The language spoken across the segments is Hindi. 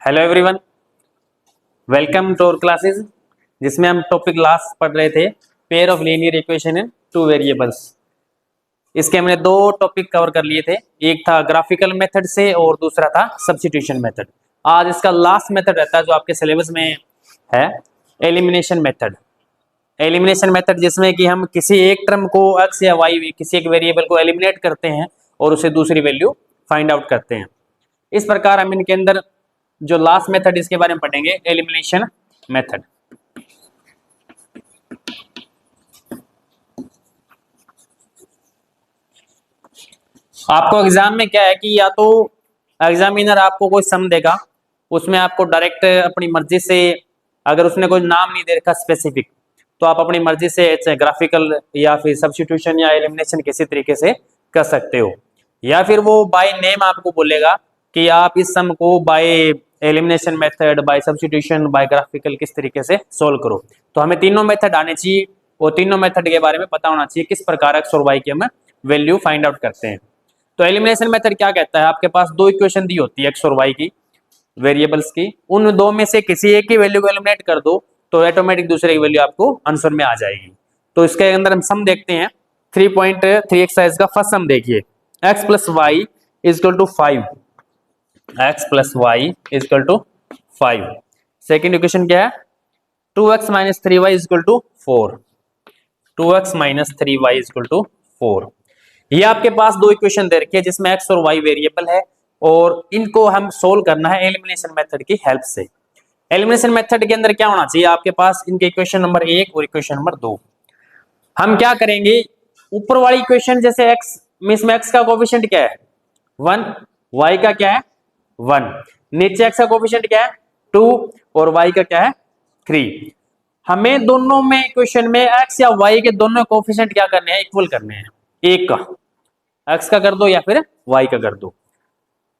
Hello everyone, welcome to our classes जिसमें हम टॉपिक लास्ट पढ़ रहे थे pair of linear equation in two variables. इसके हमने दो टॉपिक कवर कर लिए थे, एक था ग्राफिकल मेथड से और दूसरा था सब्स्टिट्यूशन मेथड। आज इसका लास्ट मेथड रहता है जो आपके सिलेबस में है, एलिमिनेशन मेथड। एलिमिनेशन मेथड जिसमें कि हम किसी एक टर्म को x या y किसी एक वेरिएबल को एलिमिनेट करते हैं और उसे दूसरी वैल्यू फाइंड आउट करते हैं। इस प्रकार हम इनके अंदर जो लास्ट मेथड इसके बारे में पढ़ेंगे, एलिमिनेशन मेथड। आपको एग्जाम में क्या है कि या तो एग्जामिनर आपको कोई सम देगा, उसमें आपको डायरेक्ट अपनी मर्जी से, अगर उसने कोई नाम नहीं दे रखा स्पेसिफिक, तो आप अपनी मर्जी से ग्राफिकल या फिर सब्स्टिट्यूशन या एलिमिनेशन किसी तरीके से कर सकते हो। या फिर वो बाय नेम आपको बोलेगा कि आप इस सम को by elimination method, by substitution, by graphical किस तरीके से सोल्व करो। तो हमें तीनों मेथड आने चाहिए और तीनों मेथड के बारे में पता होना चाहिए किस प्रकार एक्स और वाई की हम वैल्यू फाइंड आउट करते हैं। तो एलिमिनेशन मेथड क्या कहता है, आपके पास दो इक्वेशन दी होती है एक्स और वाई की, वेरिएबल्स की, उन दो में से किसी एक की वैल्यू को एलिमिनेट कर दो तो ऑटोमेटिक दूसरे की वैल्यू आपको आंसर में आ जाएगी। तो इसके अंदर हम सम देखते हैं 3.3 एक्सरसाइज का फर्स्ट सम देखिए, x plus y is equal to 5, x plus y is equal to 5। Second equation क्या है, 2x minus 3y is equal to 4, 2x minus 3y is equal to 4। ये आपके पास दो इक्वेशन दे रखी है जिसमें x और y वेरिएबल है और इनको हम सोल्व करना है एलिमिनेशन मेथड की हेल्प से। एलिमिनेशन मेथड के अंदर क्या होना चाहिए आपके पास, इनके इक्वेशन नंबर 1 और इक्वेशन नंबर 2। हम क्या करेंगे, ऊपर वाली इक्वेशन जैसे x में, इसमें x का कोएफिशिएंट क्या है 1, y का क्या है 1, नीचे x का कोएफिशिएंट क्या है 2 और y का क्या है 3। हमें दोनों में इक्वेशन में x या y के दोनों कोएफिशिएंट क्या करने हैं, इक्वल करने हैं। एक का x का कर दो या फिर y का कर दो।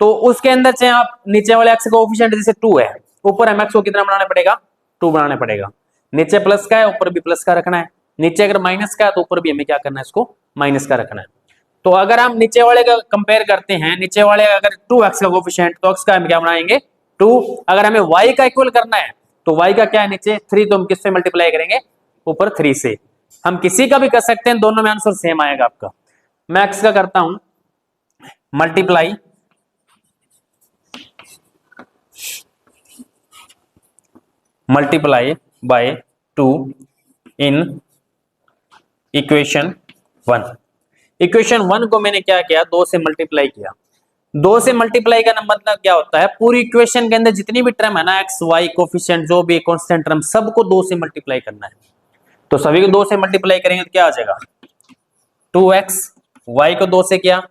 तो उसके अंदर चाहे आप नीचे वाले x का कोएफिशिएंट जैसे 2 है, ऊपर हमें x को कितना बनाना पड़ेगा 2 बनाना पड़ेगा। नीचे प्लस का है, ऊपर भी प्लस का रखना है। नीचे अगर माइनस का है तो ऊपर भी हमें क्या करना है, इसको माइनस का रखना है। तो अगर हम नीचे वाले का कंपेयर करते हैं, नीचे वाले अगर 2x का कोएफिशिएंट तो x का हम क्या बनाएंगे 2। अगर हमें y का इक्वल करना है तो y का क्या है नीचे 3, तो हम किससे मल्टीप्लाई करेंगे ऊपर 3 से। हम किसी का भी कर सकते हैं, दोनों में आंसर सेम आएगा आपका। मैं x का करता हूं multiply by 2 in equation 1। Equation 1 को मैंने क्या किया, 2 से मल्टीप्लाई किया। 2 से मल्टीप्लाई का मतलब क्या होता है, पूरी इक्वेशन के अंदर जितनी भी टर्म है ना, एक्स वाई कोफिशिएंट जो भी कांस्टेंट टर्म, सबको 2 से मल्टीप्लाई करना है। तो सभी को 2 से मल्टीप्लाई करेंगे तो क्या आ जाएगा 2x, y को 2 से किया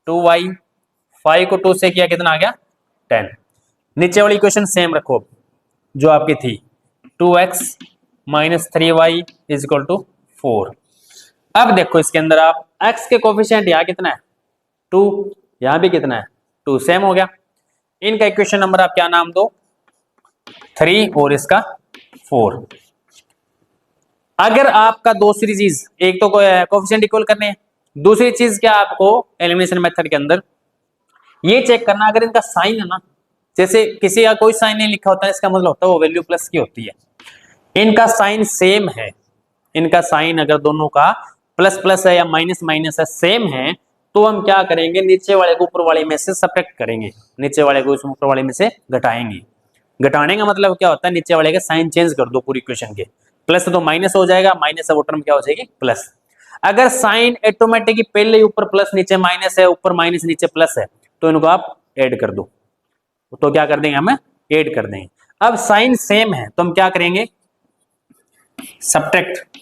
2y, 5 को 2 से किया कितना आ गया 10। नीचे वाली इक्वेशन सेम रखो जो आपकी थी, 2x minus 3y is equal to 4। अब देखो इसके अंदर आप x के कोफिशिएंट यहाँ कितना है 2, यहां भी कितना है 2, सेम हो गया। इनका इक्वेशन नंबर आप क्या नाम दो 3 और इसका 4। अगर आपका दूसरी चीज, एक तो कोफिशिएंट इक्वल करने हैं, दूसरी चीज क्या आपको एलिमिनेशन मेथड के अंदर ये चेक करना, अगर इनका साइन है ना, जैसे किसी का कोई साइन नहीं लिखा होता है, इसका मतलब होता है वो वैल्यू प्लस की होती है। इनका साइन सेम है, इनका साइन अगर दोनों का प्लस प्लस है या माइनस माइनस है, सेम है, तो हम क्या करेंगे नीचे वाले को ऊपर वाले में से सब्ट्रैक्ट करेंगे, नीचे वाले को ऊपर वाले में से घटाएंगे। घटाने का मतलब क्या होता है, नीचे वाले का साइन चेंज कर दो पूरी इक्वेशन के, प्लस तो माइनस हो जाएगा, माइनस है वो टर्म क्या हो जाएगी प्लस। अगर साइन ऑटोमेटिकली पहले ऊपर प्लस नीचे माइनस है, ऊपर माइनस नीचे प्लस है, तो इनको आप ऐड कर दो। तो क्या कर देंगे, हम ऐड कर देंगे। अब साइन सेम है तो हम क्या करेंगे, सब्ट्रैक्ट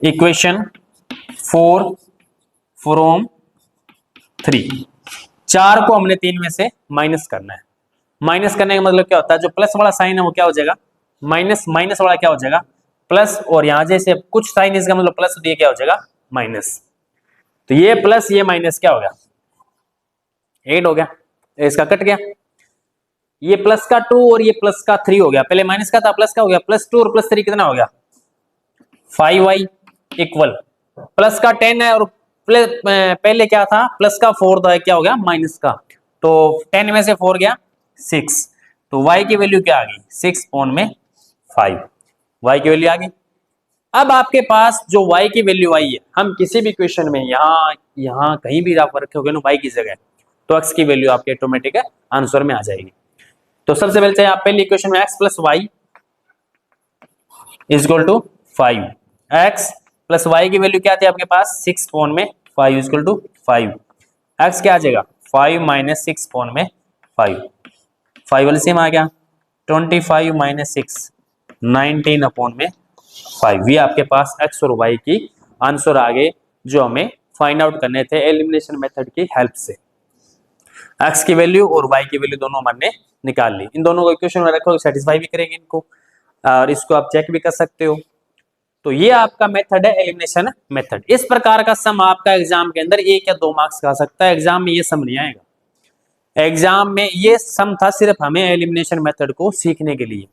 इक्वेशन 4 फ्रॉम 3। 4 को हमने 3 में से माइनस करना है। माइनस करने का मतलब क्या होता है, जो प्लस वाला साइन है वो क्या हो जाएगा माइनस, माइनस वाला क्या हो जाएगा प्लस, और यहां जैसे कुछ साइन इसका मतलब प्लस, तो ये क्या हो जाएगा माइनस। तो ये प्लस ये माइनस क्या हो गया 8 हो गया, इसका कट गया। ये प्लस का 2 और ये प्लस का 3 हो गया, पहले माइनस का था प्लस का हो गया, प्लस 2 और प्लस 3 कितना हो गया 5y इक्वल, प्लस का 10 है और पहले क्या था प्लस का 4 था, क्या हो गया माइनस का, तो 10 में से 4 गया 6, तो y की वैल्यू क्या आ गई 6/5, y की वैल्यू आ गई। अब आपके पास जो y की वैल्यू आई है, हम किसी भी क्वेश्चन में यहाँ कहीं भी आप रखोगे ना y की जगह, तो x की वैल्यू आपके ऑटोमेटिक आंसर में आ जाएगी। तो सबसे पहले चाहिए आप पहले इक्वेशन में x plus y is equal to 5, x plus y की वैल्यू क्या थी आपके पास 6/5 इजक्वल टू 5, x क्या आ जाएगा 5 माइनस 6/5, 5 एलसीएम आ गया 25 माइनस 6 19/5, ये आपके पास x और y की आंसर आ गए जो हमें फाइंड आउट करने थे एलिमिनेशन मेथड की हेल्प से। x की वैल्यू और y की वैल्यू दोनों हमने निकाल ली, इन दोनों को इक्वेशन में रखोगे सेटिस्फाई भी करेंगे इनको, और इसको आप चेक भी कर सकते हो। तो ये आपका मेथड है एलिमिनेशन मेथड। इस प्रकार का सम आपका एग्जाम के अंदर 1 या 2 मार्क्स का आ सकता है, एग्जाम में ये सम नहीं आएगा। एग्जाम में ये सम था सिर्फ हमें एलिमिनेशन मेथड को सीखने के लिए।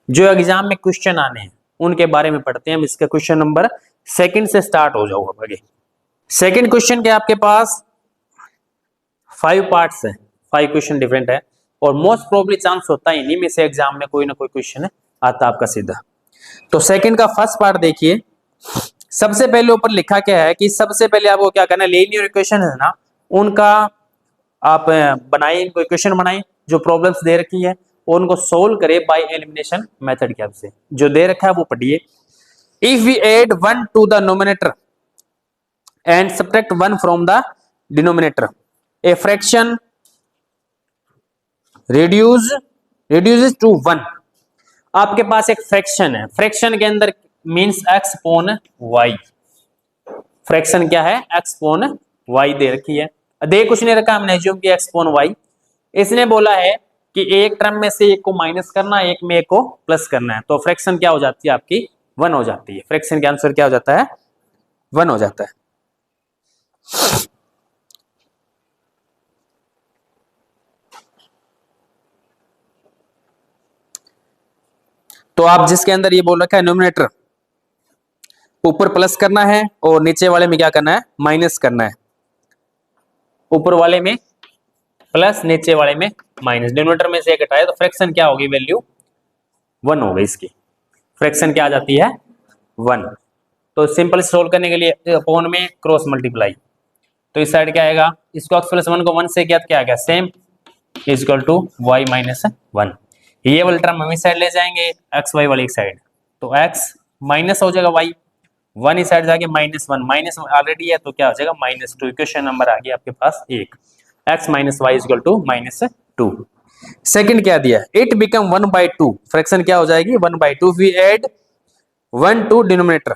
जो एग्जाम में क्वेश्चन आने हैं उनके बारे में पढ़ते हैं हम। इसका क्वेश्चन नंबर 2 से स्टार्ट हो जाओ आगे। सेकंड क्वेश्चन के आपके पास 5 पार्ट्स हैं, 5 क्वेश्चन डिफरेंट है, और मोस्ट प्रोबेबली चांस होता ही नहीं में से एग्जाम में कोई ना कोई क्वेश्चन आता आपका सीधा। तो सेकंड का फर्स्ट पार्ट देखिए, सबसे पहले ऊपर लिखा क्या है कि सबसे पहले आपको क्या करना है, लीनियर इक्वेशन है ना, उनका आप बनाए, इनको इक्वेशन बनाए जो प्रॉब्लम्स दे रखी है, और उनको सोल्व करे बाय एलिमिनेशन मेथड की हेल्प से। जो दे रखा है वो पढ़िए। If we add 1 to the numerator and subtract 1 from the denominator, a fraction reduces to 1। आपके पास एक फ्रैक्शन है, फ्रैक्शन के अंदर means x upon y, fraction क्या है x अपॉन y दे रखी है, दे कुछ नहीं रखा हमने, एज्यूम किया x अपॉन y। इसने बोला है कि एक टर्म में से एक को माइनस करना है, एक में एक को प्लस करना है, तो फ्रैक्शन क्या हो जाती है आपकी 1 हो जाती है। फ्रैक्शन का आंसर क्या हो जाता है 1 हो जाता है। तो आप जिसके अंदर ये बोल रखा है नोमिनेटर ऊपर प्लस करना है और नीचे वाले में क्या करना है माइनस करना है, ऊपर वाले में प्लस नीचे वाले में माइनस, डिनोमिनेटर में से एक हटाए तो फ्रैक्शन क्या होगी वैल्यू 1 हो गई, इसकी फ्रैक्शन क्या आ जाती है 1। तो सिंपल सोल्व करने के लिए अपॉन में क्रॉस मल्टीप्लाई, तो इस साइड क्या आएगा, इसको x प्लस 1 को 1 से क्या आ गया same is equal to y minus 1। ये वाला टर्म हम इस साइड ले जाएंगे, एक्स वाई वाली साइड, तो x माइनस हो जाएगा y, 1 इस साइड जाके -1, माइनस ऑलरेडी है तो क्या हो जाएगा -2। इक्वेशन नंबर आ गया आपके पास 1, x minus y is equal to -2। Second क्या दिया, इट बिकम 1/2, फ्रैक्शन क्या हो जाएगी 1/2। वी एड 1 टू डिनोमिनेटर,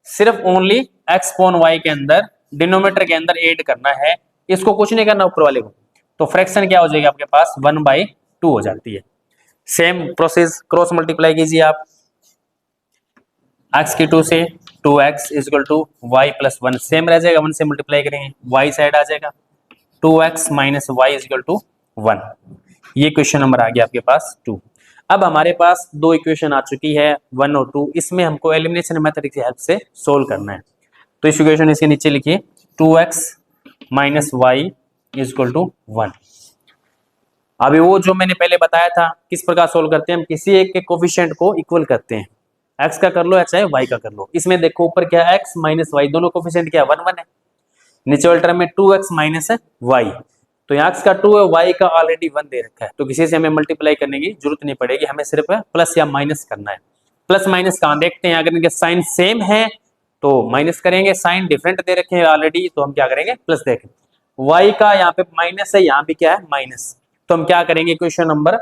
सिर्फ ओनली x अपॉन y के अंदर डिनोमिनेटर के अंदर ऐड करना है, इसको कुछ नहीं करना ऊपर वाले को, तो फ्रैक्शन क्या हो जाएगी आपके पास 1/2 हो जाती है। सेम प्रोसेस क्रॉस मल्टीप्लाई कीजिए आप, x की 2 से 2x is equal to y plus 1 same रह जाएगा, 1 से मल्टीप्लाई करेंगे y साइड आ जाएगा 2x minus y is equal to 1। ये क्वेश्चन नंबर आ गया आपके पास 2। अब हमारे पास 2 इक्वेशन आ चुकी है 1 और 2, इसमें हमको एलिमिनेशन मेथड की हेल्प से सोल्व करना है। तो इस इक्वेशन इसके नीचे लिखिए 2x minus y is equal to 1। अभी वो जो मैंने पहले बताया था किस प्रकार सोल्व करते हैं, हम किसी एक के कोफिशिएंट को इक्वल करते हैं, x का कर लो या चाहे y का कर लो। इसमें देखो ऊपर क्या है x माइनस वाई, दोनों कोफिशिएंट क्या 1 1 है, नीचे वाले टर्म में 2x माइनस वाई, तो यहाँ x का 2 है y का ऑलरेडी 1 दे रखा है, तो किसी से हमें मल्टीप्लाई करने की जरूरत नहीं पड़ेगी, हमें सिर्फ प्लस या माइनस करना है। प्लस माइनस कहाँ देखते हैं, अगर इनके साइन सेम है तो माइनस करेंगे, साइन डिफरेंट दे रखे हैं ऑलरेडी तो हम क्या करेंगे प्लस देखें। y का यहाँ पे माइनस है, यहाँ भी क्या है माइनस, तो हम क्या करेंगे क्वेश्चन नंबर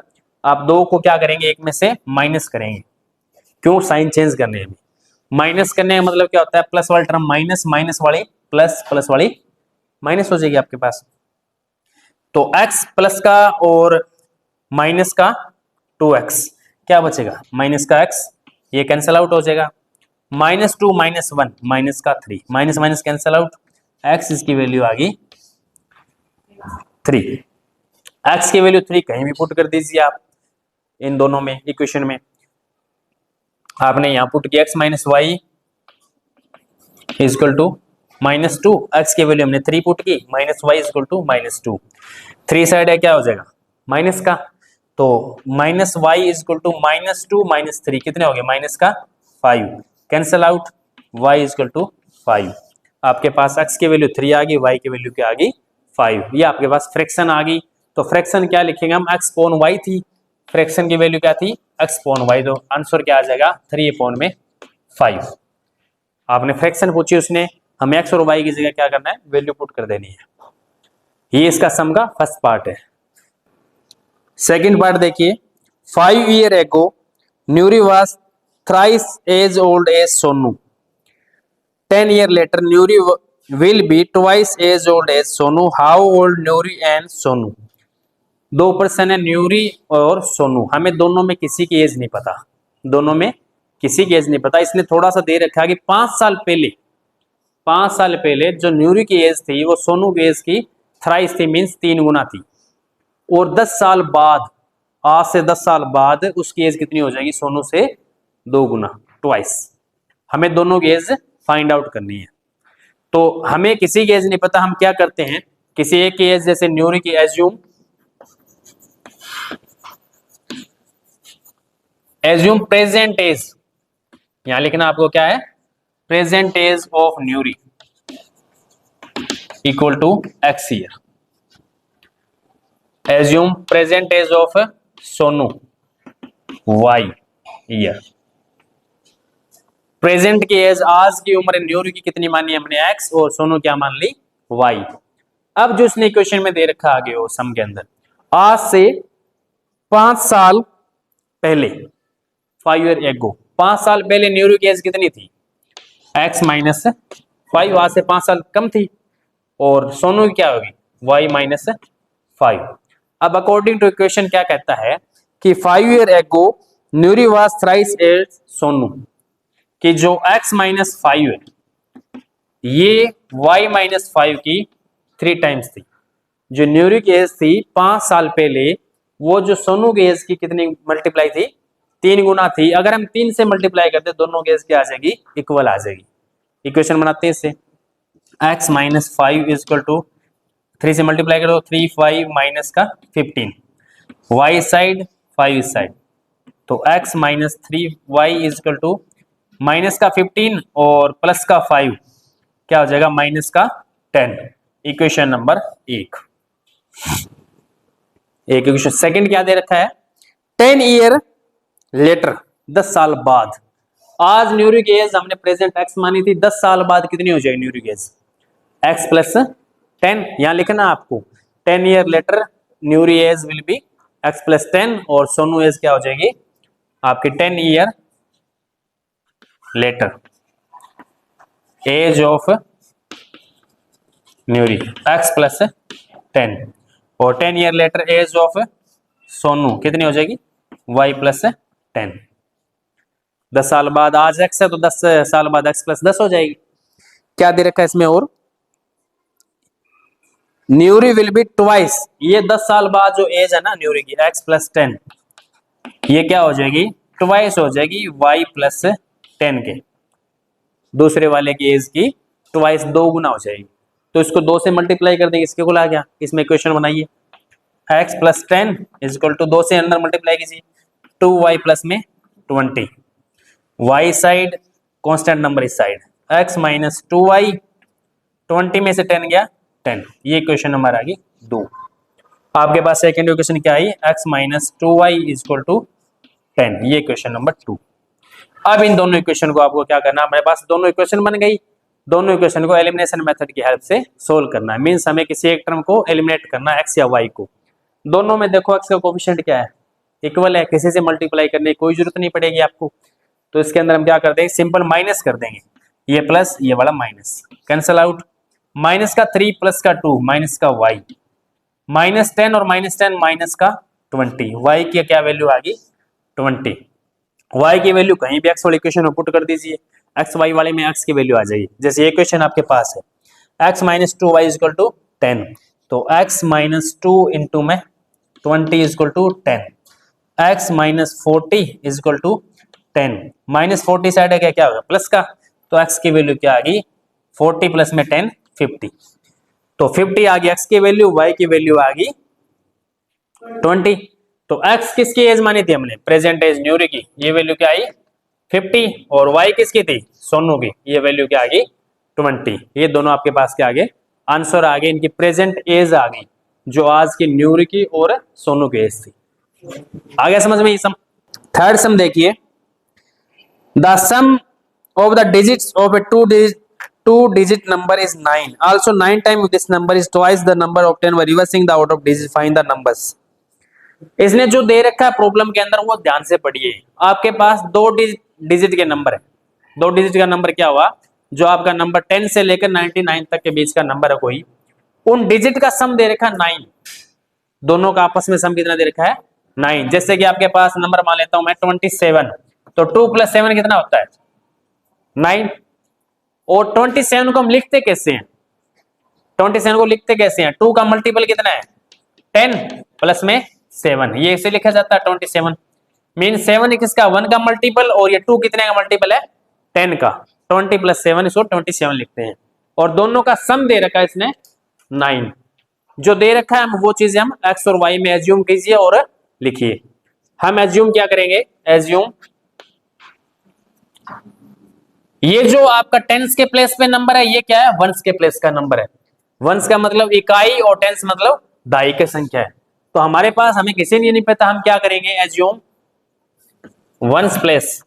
आप 2 को क्या करेंगे एक में से माइनस करेंगे, क्यों साइन चेंज करने हैं, माइनस करने का मतलब क्या होता है प्लस वाली टर्म माइनस, माइनस वाली प्लस, प्लस वाली माइनस हो जाएगी आपके पास। तो x प्लस का और माइनस का 2x क्या बचेगा माइनस का x, ये कैंसिल आउट हो जाएगा, -2 -1 माइनस का 3, minus minus cancel out, x इसकी वैल्यू आ गई 3। x की वैल्यू 3 कहीं भी पुट कर दीजिए आप, इन दोनों में इक्वेशन में आपने यहां पुट किया x minus y is equal to -2, x की वैल्यू हमने 3 पुट की, minus y is equal to -2, 3 side है क्या हो जाएगा माइनस का, तो minus y is equal to -2 -3 कितने हो गए, माइनस का 5, cancel out, y is equal to 5। आपके पास x की वैल्यू 3 आ गई, y की वैल्यू क्या आ गई 5, ये आपके पास फ्रैक्शन आ गई। तो फ्रैक्शन क्या लिखेंगे हम, x अपॉन y थी, फ्रैक्शन की वैल्यू क्या थी x अपॉन y, तो आंसर क्या आ जाएगा 3 अपॉन में 5। आपने फ्रैक्शन पूछी, उसने हमें x और y की जगह क्या करना है, वैल्यू पुट कर देनी है। ये इसका सम का फर्स्ट पार्ट है। सेकंड पार्ट देखिए, 5 years ago Nyuri was thrice as old as Sonu, 10 years later Nyuri will be twice as old as Sonu, how old Nyuri and Sonu. दो पर्सन है, न्यूरी और सोनू, हमें दोनों में किसी की एज नहीं पता, दोनों में किसी की एज नहीं पता। इसने थोड़ा सा दे रखा है कि 5 साल पहले जो न्यूरी की एज थी वो सोनू की एज की थ्राइस थी, मीन्स 3 गुना थी, और 10 साल बाद, आज से 10 साल बाद उसकी एज कितनी हो जाएगी, सोनू से 2 गुना, ट्वाइस। हमें दोनों की एज फाइंड आउट करनी है। तो हमें किसी की एज नहीं पता, हम क्या करते हैं, किसी एक की एज, जैसे न्यूरी की एज्यूम प्रेजेंट एज, यहां लिखना आपको क्या है, present age of Nuri equal to x year. Assume present age of Sonu y year. Present की एज, आज की उम्र न्यूरी की कितनी मानी हमने x, और सोनू क्या मान ली y। अब जो इसने इक्वेशन में दे रखा आगे वो सम के अंदर, आज से 5 साल पहले, 5 years ago, 5 साल पहले न्यूरी की एज कितनी थी, x माइनस 5, आज से 5 साल कम थी, और सोनू की क्या होगी y माइनस 5। अब अकॉर्डिंग टू इक्वेशन क्या कहता है कि 5 years ago Nuri was thrice age Sonu, कि जो x माइनस 5 है ये y माइनस 5 की 3 टाइम्स थी। जो न्यूरी की एज थी 5 साल पहले, वो जो सोनू की एज की कितनी मल्टीप्लाई थी, 3 गुना थी। अगर हम 3 से मल्टीप्लाई करते दोनों की एज क्या आ जाएगी, इक्वल आ जाएगी। इक्वेशन बनाते हैं इससे, x minus 5 is equal to 3 से मल्टीप्लाई करो 3 5 माइनस का 15, y साइड 5 इस साइड, तो x minus 3y is equal to minus का 15 और प्लस का 5 क्या हो जाएगा, माइनस का 10। Equation number 1। इक्वेशन सेकंड क्या दे रखा है, 10 years लेटर, 10 साल बाद, आज न्यूरी की एज हमने प्रेजेंट x मानी थी, 10 साल बाद कितनी हो जाएगी न्यूरी की एज, x प्लस 10, यहां लिखना आपको 10 years later Nuri age will be x plus 10, और सोनू एज क्या हो जाएगी आपकी 10 years later age of Nuri x plus 10, और 10 years later age of Sonu कितनी हो जाएगी y प्लस 10। 10 साल बाद, आज x है तो 10 साल बाद x प्लस 10 हो जाएगी। क्या दे रखा है इसमें, और न्यूरी विल बी ट्वाइस, ये 10 साल बाद जो एज है ना न्यूरी की x प्लस 10, ये क्या हो जाएगी ट्वाइस हो जाएगी y प्लस 10 के, दूसरे वाले की एज की ट्वाइस, 2 गुना हो जाएगी। तो इसको 2 से मल्टीप्लाई कर देंगे, इसके कुल आ गया। इसमें इक्वेशन बनाइए, x plus 10 is equal to 2 से अंदर मल्टीप्लाई कीजिए 2y प्लस में 20, y साइड कांस्टेंट नंबर इस साइड, x माइनस 2y, 20 में से 10 गया 10, ये इक्वेशन नंबर आ गई 2। आपके पास सेकेंड इक्वेशन क्या आई, x minus 2y is equal to 10, ये इक्वेशन नंबर 2। अब इन दोनों इक्वेशन को आपको क्या करना है, हमारे पास दोनों इक्वेशन बन गई, दोनों इक्वेशन को एलिमिनेशन मेथड की हेल्प से सोल्व करना है। मींस हमें किसी एक टर्म को एलिमिनेट करना है, x या y को। दोनों में देखो x का कोफिशिएंट क्या है, इक्वल है, किसी से मल्टीप्लाई करने की कोई जरूरत नहीं पड़ेगी आपको। तो इसके अंदर हम क्या कर देंगे, सिंपल माइनस कर देंगे, ये प्लस ये वाला माइनस, कैंसल आउट, माइनस का 3 प्लस का 2 माइनस का y, माइनस 10 और माइनस 10 माइनस का 20, y की क्या वैल्यू आ गई 20। y की वैल्यू कहीं भी x वाली इक्वेशन में पुट कर दीजिए, x y वाले में x की वैल्यू आ जाएगी। जैसे ये इक्वेशन आपके पास है x minus 2y is equal to 10, तो x माइनस 2 इंटू में 20 is equal to 10, x minus 40 is equal to 10, minus 40 side है क्या होगा प्लस का, तो x की वैल्यू क्या आ गई 40 प्लस में 10 50, तो 50 आ गई x की वैल्यू, y की वैल्यू आ गई 20। तो x किसकी एज मानी थी हमने, प्रेजेंट एज न्यूरी की, ये वैल्यू क्या आई 50, और y किसकी थी, सोनू की, ये वैल्यू क्या आ गई 20। ये दोनों आपके पास क्या आ गए, आंसर आ गए, इनकी प्रेजेंट एज आ गई, जो आज की न्यूरी की और सोनू की एज थी। आ गया समझ में ये सम। थर्ड सम देखिए, the sum of the digits of a two digit number is 9, also 9 times this number is twice the number obtained by reversing the out of digit, find the numbers। इसने जो दे रखा है प्रॉब्लम के अंदर वो ध्यान से पढ़िए। आपके पास दो डिजिट के नंबर है, दो डिजिट का नंबर क्या हुआ, जो आपका नंबर 10 से लेकर 99 तक के बीच का नंबर है कोई, उन डिजिट का सम दे रखा है 9, दोनों का आपस में सम कितना दे रखा है 9। जैसे कि आपके पास नंबर मान लेता हूं मैं 27, तो 2 + 7 कितना होता है 9, और 27 को हम लिखते कैसे हैं, 27 को लिखते कैसे हैं, 2 का मल्टीपल कितना है 10 प्लस में 7, ये ऐसे लिखा जाता है 27, मीन 7 किसका 1 का मल्टीपल, और ये 2 कितने का मल्टीपल है 10 का, 20 + 7 इसको 27 लिखते हैं, और दोनों का सम दे रखा है इसने 9। जो दे रखा है हम वो चीजें हम x और y में एज्यूम कीजिए और लिखिए। हम एज्यूम क्या करेंगे, एज्यूम ये जो आपका टेंस के प्लेस पे नंबर है ये क्या है, वंस के प्लेस का नंबर है। वंस का मतलब इकाई और टेंस मतलब दहाई की संख्या है। तो हमारे पास हमें किसी नहीं पता, हम क्या करेंगे, assume ones place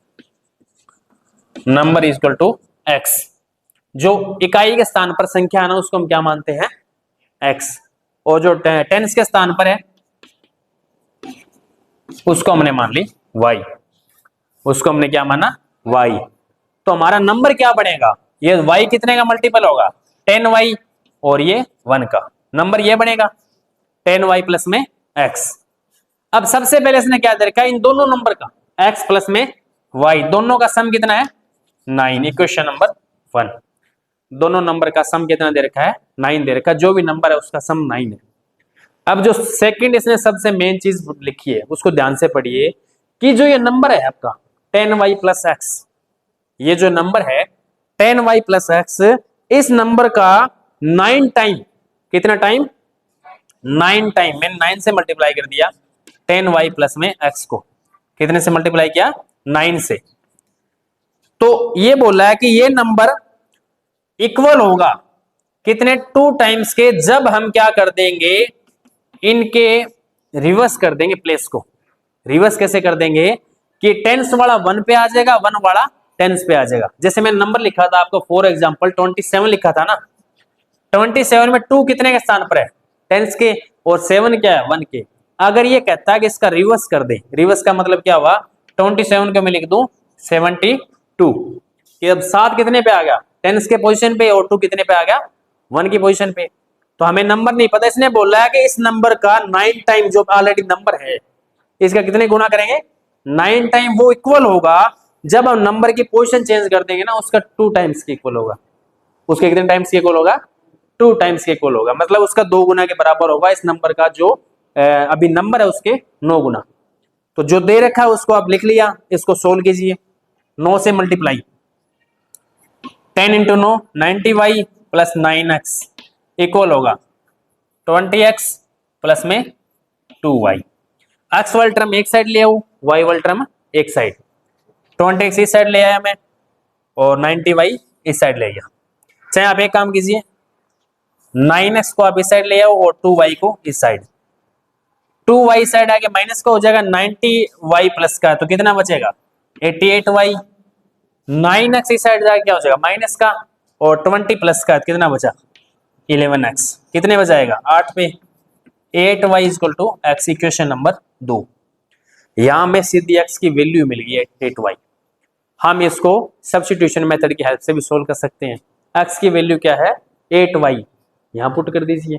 number equal to x, जो इकाई के स्थान पर संख्या है ना उसको हम क्या मानते हैं x, और जो टेंस के स्थान पर है उसको हमने मान ली y, उसको हमने क्या माना y। तो हमारा नंबर क्या बनेगा, ये y कितने का मल्टीपल होगा 10y, और ये 1 का नंबर ये बनेगा 10y प्लस में x। अब सबसे पहले इसने क्या दे रखा है, इन दोनों नंबर का x प्लस में y दोनों का सम कितना है 9, इक्वेशन नंबर 1। दोनों नंबर का सम कितना दे रखा है 9 दे रखा है, जो भी नंबर है उसका सम 9 है। अब जो सेकंड इसने सबसे मेन चीज लिखी है उसको ध्यान से पढ़िए, कि जो ये नंबर है आपका 10y प्लस x, ये जो नंबर है 10y प्लस x, इस नंबर का 9 टाइम, कितना टाइम 9 टाइम, मैंने 9 से मल्टीप्लाई कर दिया 10y प्लस में x को, कितने से मल्टीप्लाई किया 9 से। तो ये बोला है कि ये नंबर इक्वल होगा कितने 2 टाइम्स के, जब हम क्या कर देंगे इनके रिवर्स कर देंगे प्लेस को। रिवर्स कैसे कर देंगे कि टेंस वाला 1 पे आ जाएगा, 1 वाला टेंस पे आ जाएगा। जैसे मैंने नंबर लिखा था आपको फॉर एग्जांपल 27 लिखा था ना, 27 में 2 कितने के स्थान पर है टेंस के, और 7 क्या है 1 के। अगर ये कहता है कि इसका रिवर्स कर दे, रिवर्स का मतलब क्या हुआ 27 को मैं लिख दूं 72, कि अब 7 कितने पे आ गया टेंस के पोजीशन पे, और 2 कितने पे आ गया 1 की पोजीशन पे। तो हमें नंबर नहीं पता, इसने बोला है कि इस नंबर का 9 टाइम जो ऑलरेडी नंबर है इसका कितने गुना करेंगे 9 टाइम, वो इक्वल होगा जब हम नंबर की पोजीशन चेंज कर देंगे ना उसका 2 टाइम्स के इक्वल होगा। उसके कितने टाइम्स के इक्वल होगा 2 टाइम्स के इक्वल होगा, मतलब उसका 2 गुना के बराबर होगा इस नंबर का जो अभी नंबर है उसके 9 गुना। तो जो दे रखा है उसको आप लिख लिया, इसको सोल्व कीजिए, 9 से multiply 10 × 9 90y plus 9x equal होगा 20x प्लस में 2y। x वाली टर्म एक साइड ले आओ, y वाली टर्म एक साइड, 20x इस साइड ले आया मैं और 90y इस साइड ले गया। चाहे आप एक काम कीजिए 9x को आप इस साइड ले आओ और 2y को इस साइड, 2y साइड आगे माइनस का हो जाएगा 90y प्लस का, तो कितना बचेगा 88y। 9x इस साइड जाके क्या हो जाएगा माइनस का, और 20 प्लस का कितना बचा 11x, कितने बचाएगा 8 पे, 8y equal to x, equation number 2। यहां में सीधी x की वैल्यू मिल गई है 8y। हम इसको सब्स्टिट्यूशन मेथड की हेल्प से भी सोल्व कर सकते हैं। x की वैल्यू क्या है 8y, यहां पुट कर दीजिए,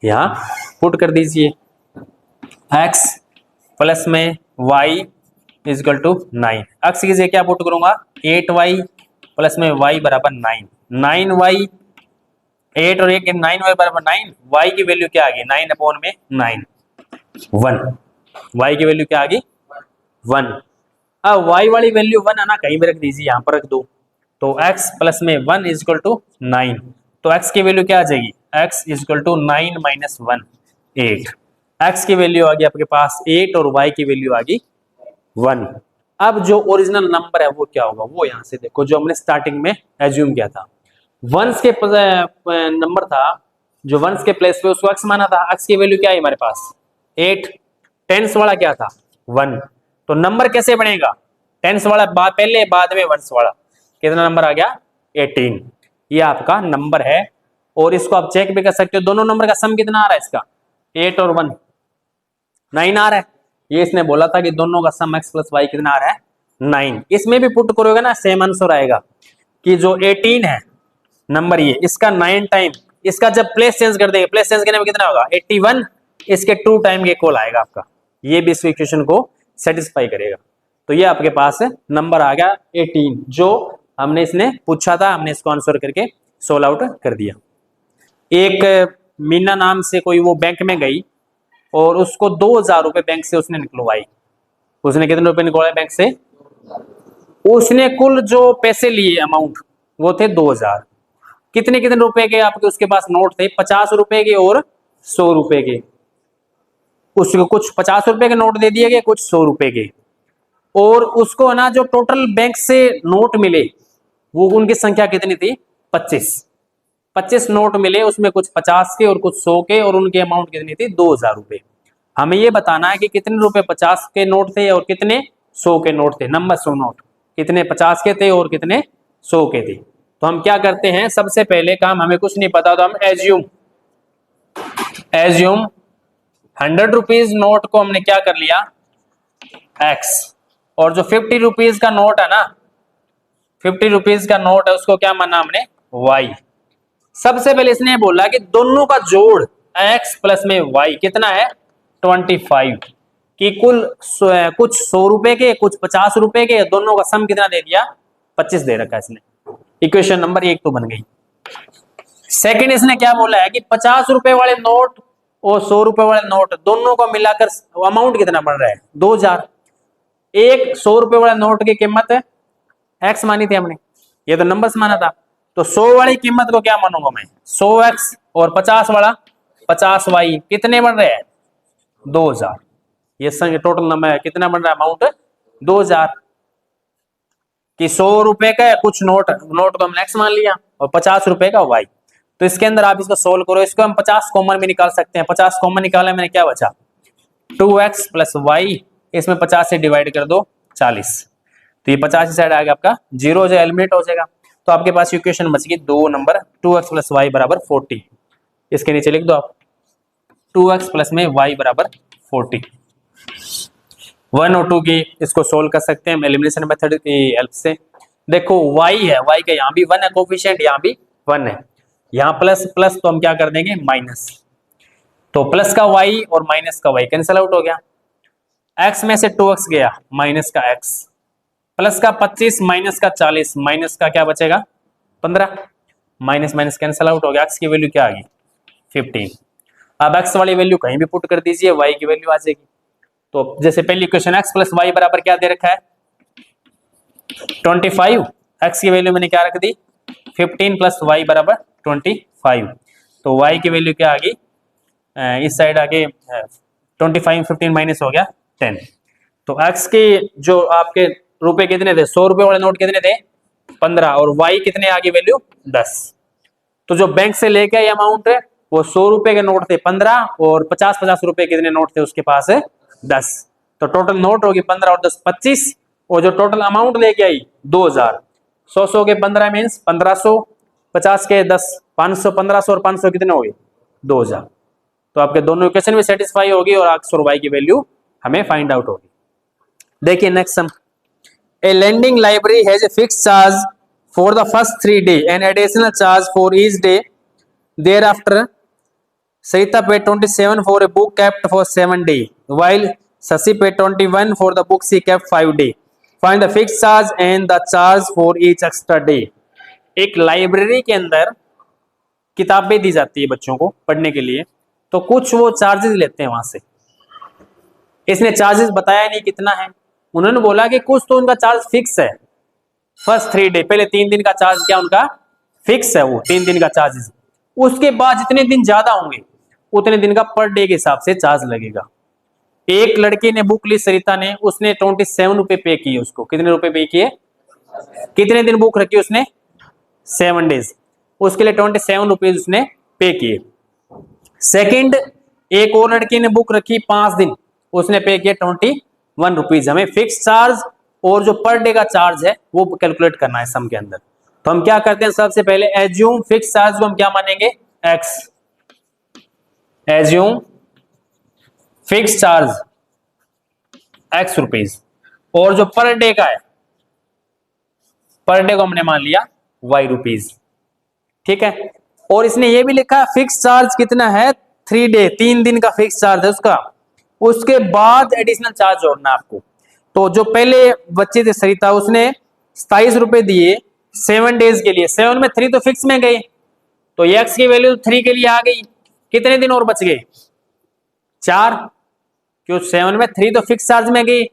यहां पुट कर दीजिए, x प्लस में y इक्वल टू 9। x की जगह क्या पुट करूंगा 8y प्लस में y बराबर 9, 9y 8 और 1 9y बराबर 9, y की वैल्यू क्या आ गई 9/9 1, y की वैल्यू क्या आ गई 1। अब y वाली वैल्यू 1 है ना, कहीं भी रख दीजिए, यहां पर रख दो, तो x प्लस में 1 इक्वल टू 9, तो x की वैल्यू क्या आ जाएगी x इक्वल टू 9 - 1 8। x की वैल्यू आ गई आपके पास 8 और y की वैल्यू आ गई 1। अब जो ओरिजिनल नंबर है वो क्या होगा, वो यहां से देखो, जो हमने स्टार्टिंग में एज्यूम किया था, वंस के नंबर था, जो वंस के प्लेस पे उसको x माना था, x की वैल्यू क्या है हमारे पास 8, टेंस वाला क्या था 1। तो नंबर कैसे बनेगा, टेंस वाला पहले बाद में वंस वाला, कितना नंबर आ गया 18। ये आपका नंबर है, और इसको आप चेक भी कर सकते हो, दोनों नंबर का सम कितना आ रहा है इसका 8 और 1 9 आ रहा है। ये इसने बोला था कि दोनों का सम x प्लस वाई कितना आ रहा है 9। इसमें भी पुट करोगे ना सेम आंसर आएगा कि जो 18 है नंबर, ये इसका 9 टाइम, इसका जब प्लेस चेंज कर देंगे, प्लेस चेंज करने में कितना होगा 81, इसके 2 टाइम के इक्वल आएगा आपका, ये भी इस इक्वेशन को सेटिस्फाई करेगा। तो ये आपके पास नंबर आ गया 18, जो हमने इसने पूछा था, हमने इसको आंसर करके सोल्व आउट कर दिया। एक मीना नाम से कोई वो बैंक में गई और उसको 2000 रुपए बैंक से उसने निकलवाई। उसने कितने रुपए निकलवाए बैंक से, उसने कुल जो पैसे लिए अमाउंट वो थे 2000। कितने कितने रुपए के आपके उसके पास नोट थे, 50 रुपए के और 100 रुपए के। उसको कुछ 50 रुपए के नोट दे दिए गए, कुछ 100 रुपए के, और उसको ना जो टोटल बैंक से नोट मिले वो उनकी संख्या कितनी थी 25 नोट मिले, उसमें कुछ 50 के और कुछ 100 के, और उनकी अमाउंट कितनी थी 2000 रुपए। हमें ये बताना है कि कितने रुपए 50 के नोट थे और कितने 100 के नोट थे, नंबर 100 नोट कितने 50 के थे और कितने 100 के थे। तो हम क्या करते हैं, सबसे पहले काम, हमें कुछ नहीं पता तो हम एज्यूम 100 रुपीज नोट को हमने क्या कर लिया x, और जो 50 रुपीज का नोट है ना, 50 रुपीज का नोट है उसको क्या माना हमने y। सबसे पहले इसने बोला कि दोनों का जोड़ x प्लस में y कितना है 25, कि कुल कुछ 100 रुपए के कुछ 50 रुपए के, दोनों का सम कितना दे दिया 25 दे रखा है इसने। इक्वेशन नंबर 1 तो बन गई। सेकंड इसने क्या बोला है कि 50 रुपए वाले नोट और 100 रुपए वाले नोट दोनों को मिलाकर अमाउंट कितना बन रहा है 2000। एक 100 रुपए वाले नोट की कीमत है x मानी थी हमने, ये तो नंबर्स माना था, तो 100 वाली कीमत को क्या मानूंगा मैं 100x, और 50 वाला 50y, कितने बन रहे हैं 2000। ये संग टोटल नंबर कितना बन रहा है अमाउंट 2000, कि 100 रुपए का कुछ नोट को हमने x मान लिया और 50 रुपए का y। तो इसके अंदर आप इसको सोल्व करो, इसको हम 50 कॉमन में निकाल सकते हैं, 50 कॉमन निकाला मैंने, क्या बचा 2x प्लस वाई, इसमें 50 से डिवाइड कर दो 40, तो ये 50 साइड आ गया आपका 0 जो एलिमिनेट हो जाएगा। तो आपके पास इक्वेशन बच गई 2 नंबर 2x प्लस वाई बराबर 40। इसके नीचे लिख दो आप 2x प्लस में y बराबर 40। 1 और 2 की इसको सोल्व कर सकते हैं एलिमिनेशन मेथड की हेल्प से। देखो y है, y का यहाँ भी 1 है कोफिशिएंट, यहाँ भी 1 है, यहाँ प्लस प्लस तो हम क्या कर देंगे माइनस, तो प्लस का y और माइनस का y कैंसिल आउट हो गया, x में से 2x गया माइनस का x, प्लस का 25 माइनस का 40, माइनस का क्या बचेगा 15, माइनस माइनस कैंसिल आउट हो गया, x की वैल्यू क्या आ गई 15। अब x वाली वैल्यू कहीं भी पुट कर दीजिए, y की वैल्यू आ जाएगी। तो जैसे पहली इक्वेशन x प्लस वाई बराबर क्या दे रखा है 25, x की वैल्यू मैंने क्या रख दी 15 प्लस वाई बराबर 25, तो y की वैल्यू क्या आ गई इस साइड आगे 25 15 माइनस हो गया 10। तो x के जो आपके रुपए कितने थे 100 रुपए वाले नोट कितने थे 15, और y कितने आ गई वैल्यू 10। तो जो बैंक से लेके आई अमाउंट है वो 100 रुपए के नोट थे 15, और 50 रुपए कितने नोट थे उसके पास है 10। तो टोटल नोट होगी 15 और 10 25, और जो टोटल अमाउंट लेके आई 2000, 100 के 15 मीन्स 1500, 50 के 10 500, 1500 और 500 कितने हो गए 2000। तो आपके दोनों इक्वेशन भी सेटिस्फाई होगी और x और y की वैल्यू हमें फाइंड आउट होगी। देखिए next sum, A lending library has a fixed charge for the first 3 days and additional charge for each day thereafter Sarita paid 27 for a book kept for 7 days, while Sasi paid 21 for the book she kept 5 days. Find the fixed charge and the charge for each extra day. एक लाइब्रेरी के अंदर किताबें दी जाती है बच्चों को पढ़ने के लिए, तो कुछ वो चार्जेस लेते हैं वहां से। इसने चार्जेस बताया नहीं कितना है, उन्होंने बोला कि कुछ तो उनका चार्ज फिक्स है फर्स्ट 3 डे, पहले 3 दिन का चार्ज क्या उनका फिक्स है, वो 3 दिन का चार्जेस। उसके बाद जितने दिन ज्यादा होंगे उतने दिन का पर डे के हिसाब से चार्ज लगेगा। एक लड़की ने बुक ली सरिता ने, उसने 27 रुपए पे किए उसको। कितने रुपए पे किए? कितने दिन बुक रखी उसने? 7 डेज। उसके लिए 27 रुपीज उसने पे किए। सेकंड, एक और लड़की ने बुक रखी 5 दिन, उसने पे किया 21 रुपीज। हमें फिक्स चार्ज और जो पर डे का चार्ज है वो कैलकुलेट करना है सम के अंदर। तो हम क्या करते हैं, सबसे पहले एज्यूम फिक्स चार्ज को हम क्या मानेंगे? X. Assume fix charge x rupees, और जो पर डे का है, पर डे को हमने मान लिया वाई रुपीज। ठीक है। और इसने ये भी लिखा फिक्स चार्ज कितना है? 3 डे, 3 दिन का फिक्स चार्ज है उसका। उसके बाद एडिशनल चार्ज जोड़ना आपको। तो जो पहले बच्चे थे सरिता, उसने 27 रुपए दिए 7 डेज के लिए। 7 में 3 तो फिक्स में गए, तो एक्स की वैल्यू 3 के लिए आ गई। कितने दिन और बच गए? 4, क्यों 7 में 3 तो फिक्स चार्ज में गई।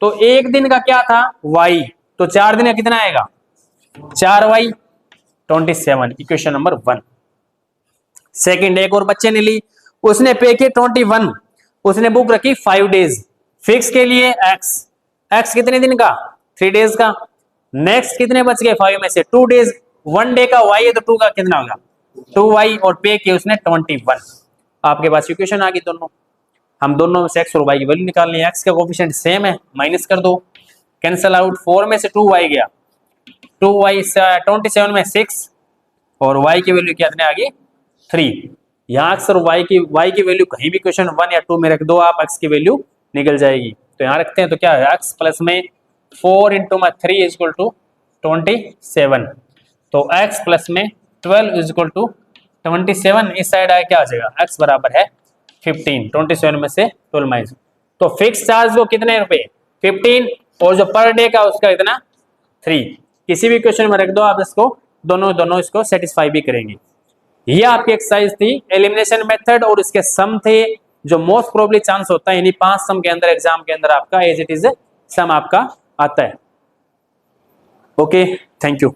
तो एक दिन का क्या था? वाई। तो 4 दिन का कितना आएगा? 4y 27, equation number 1। सेकंड, एक और बच्चे ने ली, उसने पे किए 21, उसने बुक रखी 5 डेज। फिक्स के लिए एक्स, एक्स कितने दिन का? 3 डेज का। नेक्स्ट कितने बच गए 5 में से? 2 डेज। 1 डे का y है तो 2 का कितना होगा? 2y, और पे किए उसने 21। आपके पास इक्वेशन आ गई दोनों। हम दोनों में से x और y की वैल्यू निकालनी है। x का कोफिशिएंट सेम है, माइनस कर दो, कैंसल आउट। 4 में से 2y गया, 2y 27 में 6, और y की वैल्यू कितने आ गई? 3। यहाँ अक्सर y की वैल्यू कहीं भी क्वेश्चन 1 या 2 में रख दो आप, x की वैल्यू निकल जाएगी। तो यहाँ रखते हैं, तो क्या है? x प्लस में 4 इंटू में 3 इज इक्वल टू 27। तो x प्लस में 12 इज इक्वल टू 27। इस साइड आया क्या आ जाएगा? x बराबर है 15। 27 में से 12 माइनस, तो फिक्स चार्ज को कितने रुपए? 15, और जो पर डे का उसका इतना 3। किसी भी क्वेश्चन में रख दो आप इसको, दोनों इसको सेटिस्फाई भी करेंगे। ये आपकी एक्सरसाइज थी एलिमिनेशन मेथड, और इसके सम थे जो मोस्ट प्रोबेबली चांस होता है इन्हीं 5 सम के अंदर एग्जाम के अंदर आपका एज इट इज सम आपका आता है। Okay, thank you.